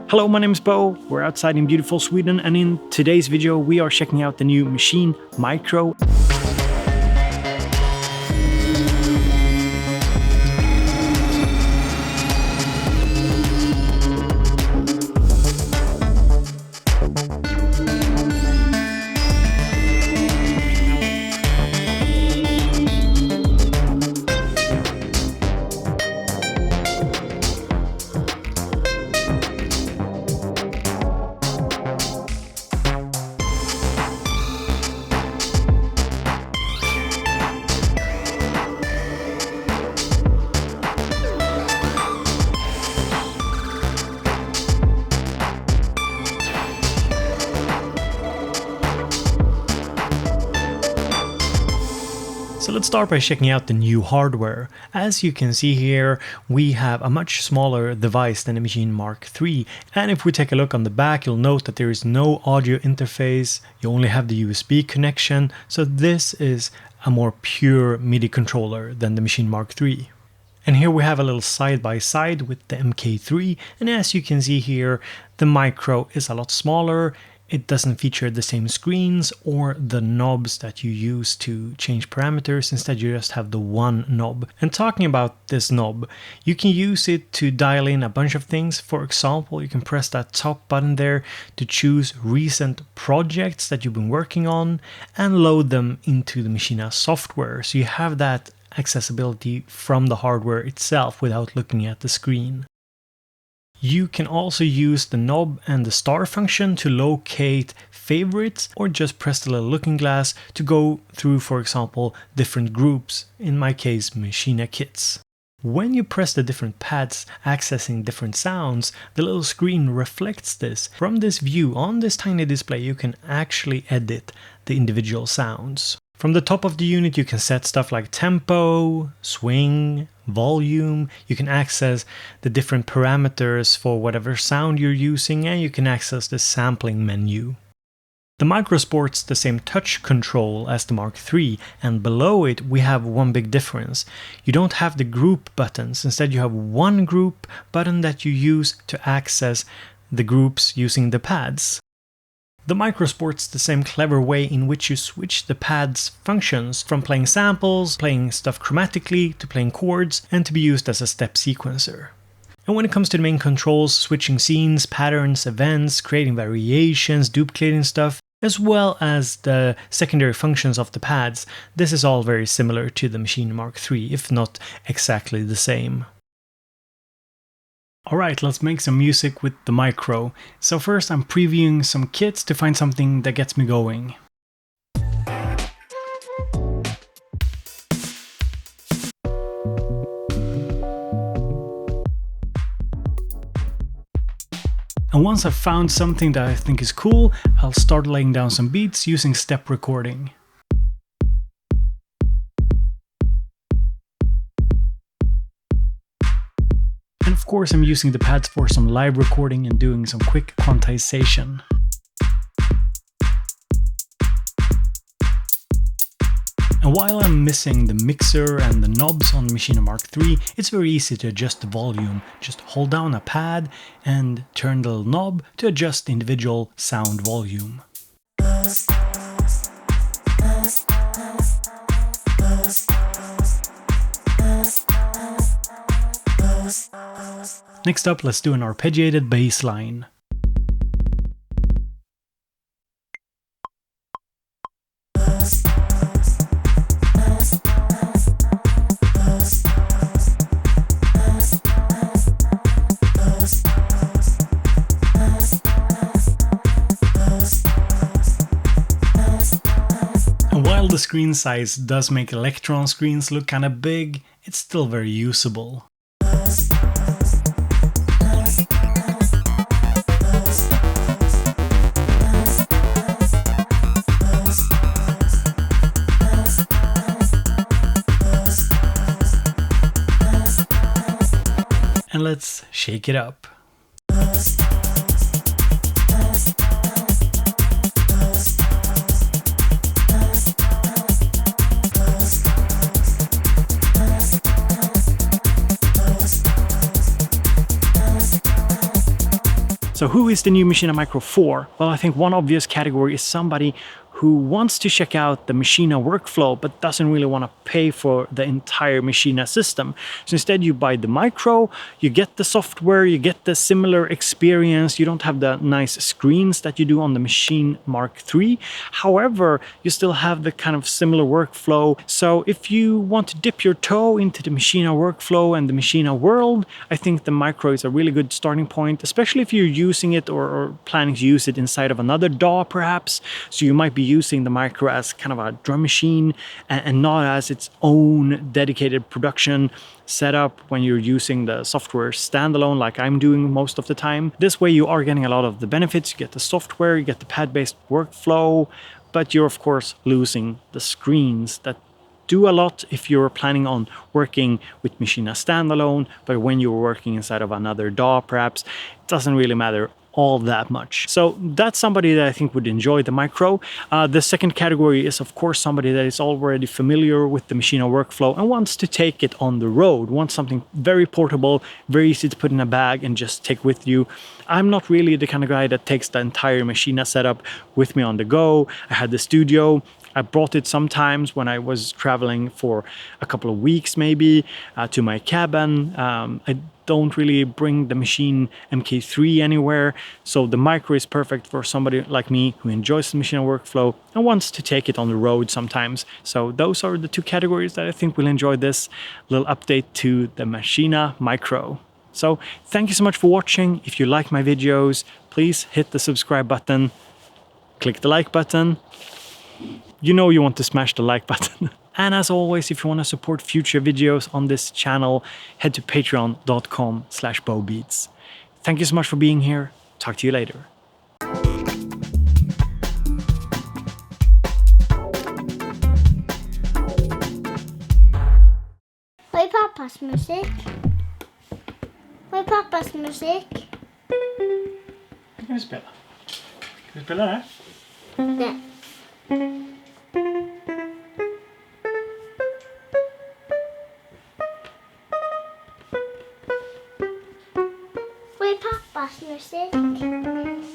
Hello, my name is Bo. We're outside in beautiful Sweden, and in today's video we are checking out the new Maschine Mikro. So let's start by checking out the new hardware. As you can see here, we have a much smaller device than the Maschine Mk3, and if we take a look on the back, you'll note that there is no audio interface, you only have the USB connection, so this is a more pure MIDI controller than the Maschine Mk3. And here we have a little side-by-side with the Mk3, and as you can see here, the Mikro is a lot smaller. It doesn't feature the same screens or the knobs that you use to change parameters. Instead, you just have the one knob. And talking about this knob, you can use it to dial in a bunch of things. For example, you can press that top button there to choose recent projects that you've been working on and load them into the Maschine software. So you have that accessibility from the hardware itself without looking at the screen. You can also use the knob and the star function to locate favorites, or just press the little looking glass to go through, for example, different groups, in my case Maschine kits. When you press the different pads accessing different sounds, the little screen reflects this. From this view on this tiny display, you can actually edit the individual sounds. From the top of the unit, you can set stuff like tempo, swing, volume. You can access the different parameters for whatever sound you're using, and you can access the sampling menu. The Mikro sports the same touch control as the Mk3, and below it we have one big difference. You don't have the group buttons. Instead, you have one group button that you use to access the groups using the pads. The Mikro sports the same clever way in which you switch the pad's functions from playing samples, playing stuff chromatically, to playing chords, and to be used as a step sequencer. And when it comes to the main controls, switching scenes, patterns, events, creating variations, duplicating stuff, as well as the secondary functions of the pads, this is all very similar to the Maschine Mk3, if not exactly the same. Alright, let's make some music with the Mikro. So first I'm previewing some kits to find something that gets me going. And once I've found something that I think is cool, I'll start laying down some beats using step recording. And of course I'm using the pads for some live recording and doing some quick quantization. And while I'm missing the mixer and the knobs on Maschine Mk3, it's very easy to adjust the volume. Just hold down a pad and turn the little knob to adjust the individual sound volume. Next up, let's do an arpeggiated bass line. And while the screen size does make electron screens look kinda big, it's still very usable. And let's shake it up. So who is the new Maschine Mikro for? Well, I think one obvious category is somebody who wants to check out the Maschine workflow but doesn't really want to pay for the entire Maschine system. So instead you buy the Micro, you get the software, you get the similar experience, you don't have the nice screens that you do on the Maschine Mk3. However, you still have the kind of similar workflow. So if you want to dip your toe into the Maschine workflow and the Maschine world, I think the Micro is a really good starting point, especially if you're using it or planning to use it inside of another DAW perhaps. So you might be using the Micro as kind of a drum machine and not as its own dedicated production setup when you're using the software standalone like I'm doing most of the time. This way you are getting a lot of the benefits. You get the software, you get the pad-based workflow, but you're of course losing the screens that do a lot if you're planning on working with Maschine standalone, but when you're working inside of another DAW perhaps, it doesn't really matter all that much. So that's somebody that I think would enjoy the Micro. The second category is of course somebody that is already familiar with the Maschine workflow and wants to take it on the road, wants something very portable, very easy to put in a bag and just take with you. I'm not really the kind of guy that takes the entire Maschine setup with me on the go. I had the studio. I brought it sometimes when I was traveling for a couple of weeks maybe to my cabin. I don't really bring the Maschine Mk3 anywhere, so the Micro is perfect for somebody like me who enjoys the Maschine workflow and wants to take it on the road sometimes. So those are the two categories that I think will enjoy this little update to the Maschine Micro. So thank you so much for watching. If you like my videos, please hit the subscribe button, click the like button. You know you want to smash the like button. And as always, if you want to support future videos on this channel, head to patreon.com/BoBeats. Thank you so much for being here. Talk to you later. Vad är pappas musik? Vad är pappas musik? Det kan vi spela. Ska vi spela det? Nej. Vad är pappas musik?